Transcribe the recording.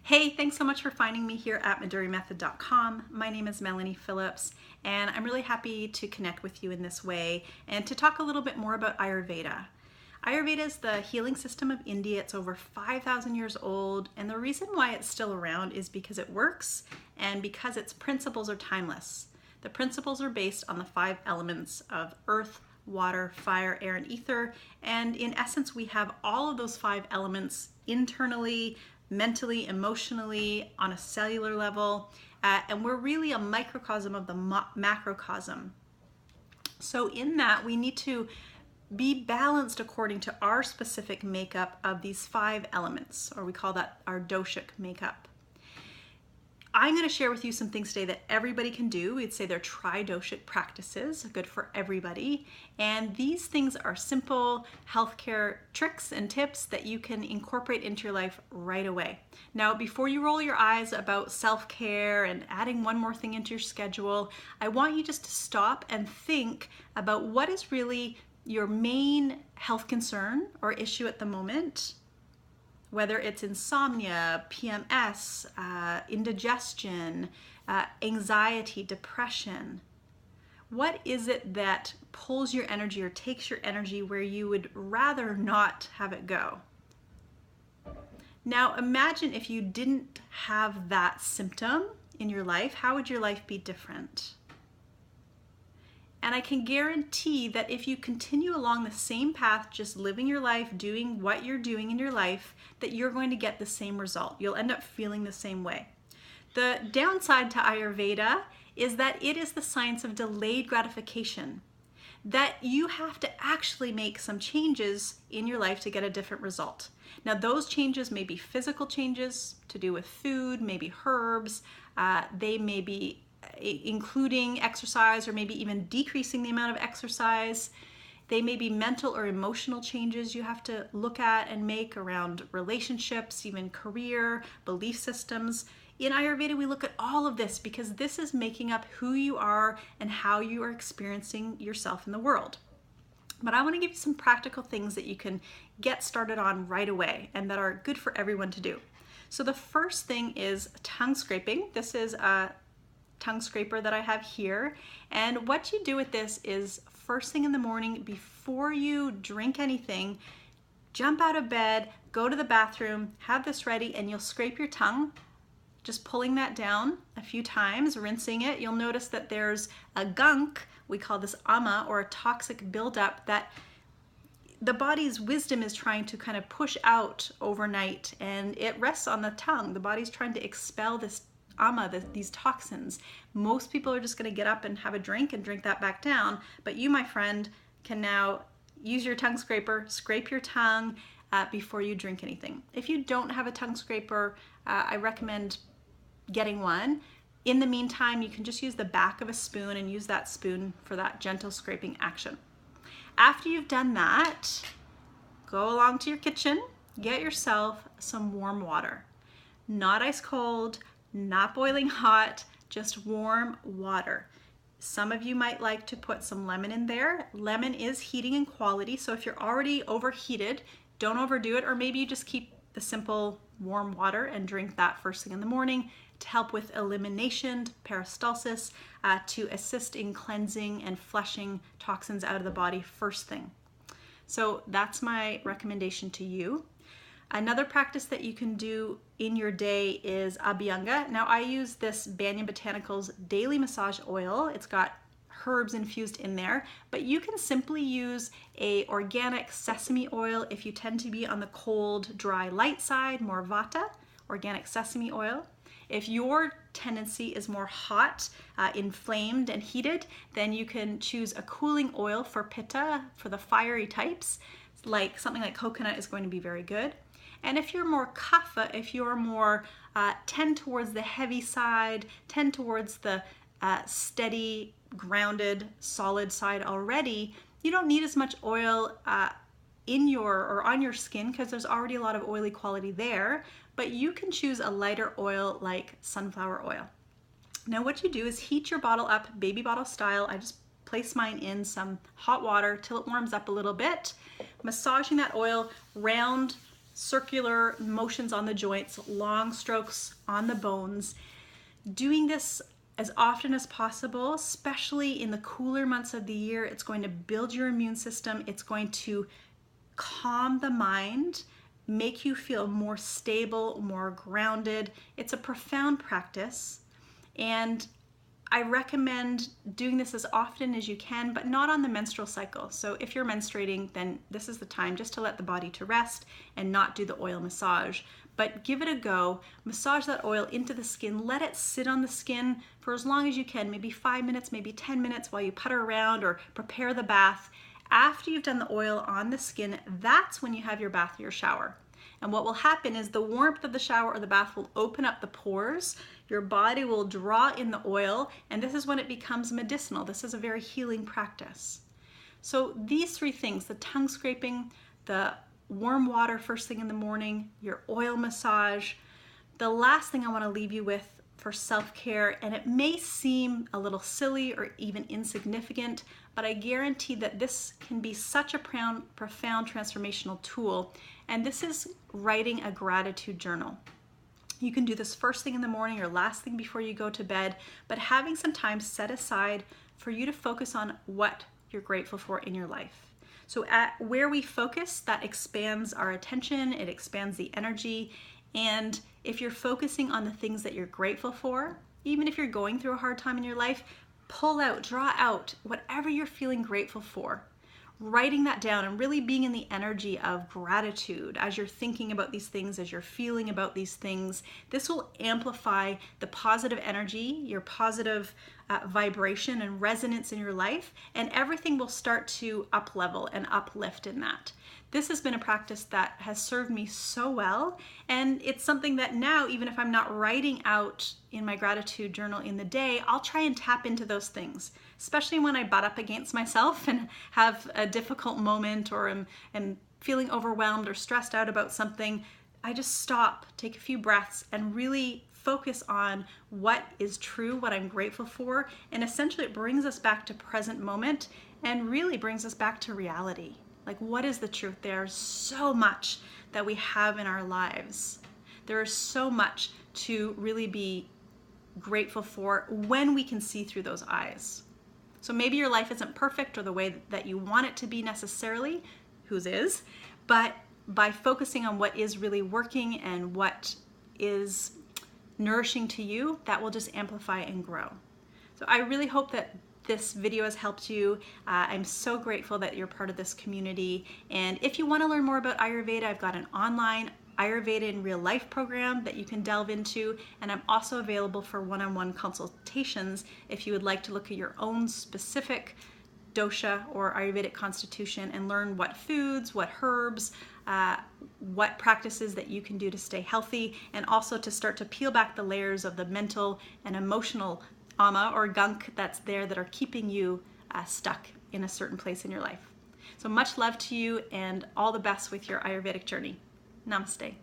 Hey, thanks so much for finding me here at MaduriMethod.com. My name is Melanie Phillips, and I'm really happy to connect with you in this way and to talk a little bit more about Ayurveda. Ayurveda is the healing system of India. It's over 5,000 years old, and the reason why it's still around is because it works and because its principles are timeless. The principles are based on the 5 elements of earth, water, fire, air, and ether, and in essence we have all of those 5 elements internally, mentally, emotionally, on a cellular level, and we're really a microcosm of the macrocosm. So in that, we need to be balanced according to our specific makeup of these 5 elements, or we call that our doshic makeup. I'm going to share with you some things today that everybody can do. We'd say they're tri-doshic practices, good for everybody. And these things are simple healthcare tricks and tips that you can incorporate into your life right away. Now, before you roll your eyes about self-care and adding one more thing into your schedule, I want you just to stop and think about what is really your main health concern or issue at the moment. Whether it's insomnia, PMS, indigestion, anxiety, depression. What is it that pulls your energy or takes your energy where you would rather not have it go? Now imagine if you didn't have that symptom in your life, how would your life be different? And I can guarantee that if you continue along the same path, just living your life, doing what you're doing in your life, that you're going to get the same result. You'll end up feeling the same way. The downside to Ayurveda is that it is the science of delayed gratification, that you have to actually make some changes in your life to get a different result. Now, those changes may be physical changes to do with food, maybe herbs, they may be including exercise or maybe even decreasing the amount of exercise. They may be mental or emotional changes you have to look at and make around relationships, even career, belief systems. In Ayurveda, we look at all of this because this is making up who you are and how you are experiencing yourself in the world. But I want to give you some practical things that you can get started on right away and that are good for everyone to do. So the first thing is tongue scraping. This is a tongue scraper that I have here, and what you do with this is first thing in the morning before you drink anything, jump out of bed, go to the bathroom, have this ready, and you'll scrape your tongue, just pulling that down a few times, rinsing it. You'll notice that there's a gunk, we call this ama, or a toxic buildup that the body's wisdom is trying to kind of push out overnight, and it rests on the tongue. The body's trying to expel this these toxins. Most people are just going to get up and have a drink and drink that back down, but you, my friend, can now use your tongue scraper, scrape your tongue before you drink anything. If you don't have a tongue scraper, I recommend getting one. In the meantime, you can just use the back of a spoon and use that spoon for that gentle scraping action. After you've done that, go along to your kitchen, get yourself some warm water. Not ice cold, not boiling hot, just warm water. Some of you might like to put some lemon in there. Lemon is heating in quality, so if you're already overheated, don't overdo it, or maybe you just keep the simple warm water and drink that first thing in the morning to help with elimination, peristalsis, to assist in cleansing and flushing toxins out of the body first thing. So that's my recommendation to you. Another practice that you can do in your day is Abhyanga. Now I use this Banyan Botanicals Daily Massage Oil. It's got herbs infused in there, but you can simply use a organic sesame oil if you tend to be on the cold, dry, light side, more vata, organic sesame oil. If your tendency is more hot, inflamed, and heated, then you can choose a cooling oil for pitta, for the fiery types, like something like coconut is going to be very good. And if you're more kapha, if you're more tend towards the heavy side, tend towards the steady, grounded, solid side already, you don't need as much oil in your or on your skin because there's already a lot of oily quality there, but you can choose a lighter oil like sunflower oil. Now what you do is heat your bottle up, baby bottle style. I just place mine in some hot water till it warms up a little bit, massaging that oil round circular motions on the joints, long strokes on the bones. Doing this as often as possible, especially in the cooler months of the year, it's going to build your immune system. It's going to calm the mind, make you feel more stable, more grounded. It's a profound practice, and I recommend doing this as often as you can, but not on the menstrual cycle. So if you're menstruating, then this is the time just to let the body to rest and not do the oil massage. But give it a go. Massage that oil into the skin. Let it sit on the skin for as long as you can, maybe 5 minutes, maybe 10 minutes while you putter around or prepare the bath. After you've done the oil on the skin, that's when you have your bath or your shower. And what will happen is the warmth of the shower or the bath will open up the pores. Your body will draw in the oil, and this is when it becomes medicinal. This is a very healing practice. So these three things, the tongue scraping, the warm water first thing in the morning, your oil massage. The last thing I want to leave you with for self-care, and it may seem a little silly or even insignificant, but I guarantee that this can be such a profound transformational tool, and this is writing a gratitude journal. You can do this first thing in the morning or last thing before you go to bed, but having some time set aside for you to focus on what you're grateful for in your life. So at where we focus, that expands our attention, it expands the energy, and if you're focusing on the things that you're grateful for, even if you're going through a hard time in your life, pull out, draw out whatever you're feeling grateful for. Writing that down and really being in the energy of gratitude as you're thinking about these things, as you're feeling about these things, this will amplify the positive energy, your positive vibration and resonance in your life, and everything will start to up-level and uplift in that. This has been a practice that has served me so well, and it's something that now, even if I'm not writing out in my gratitude journal in the day, I'll try and tap into those things, especially when I butt up against myself and have a difficult moment or am feeling overwhelmed or stressed out about something. I just stop, take a few breaths, and really focus on what is true, what I'm grateful for, and essentially it brings us back to present moment and really brings us back to reality. Like, what is the truth? There's so much that we have in our lives. There is so much to really be grateful for when we can see through those eyes. So maybe your life isn't perfect or the way that you want it to be necessarily, whose is, but by focusing on what is really working and what is nourishing to you, that will just amplify and grow. So I really hope that this video has helped you. I'm so grateful that you're part of this community. And if you want to learn more about Ayurveda, I've got an online Ayurveda in real life program that you can delve into. And I'm also available for one-on-one consultations if you would like to look at your own specific dosha or Ayurvedic constitution and learn what foods, what herbs, what practices that you can do to stay healthy, and also to start to peel back the layers of the mental and emotional ama or gunk that's there that are keeping you stuck in a certain place in your life. So much love to you and all the best with your Ayurvedic journey. Namaste.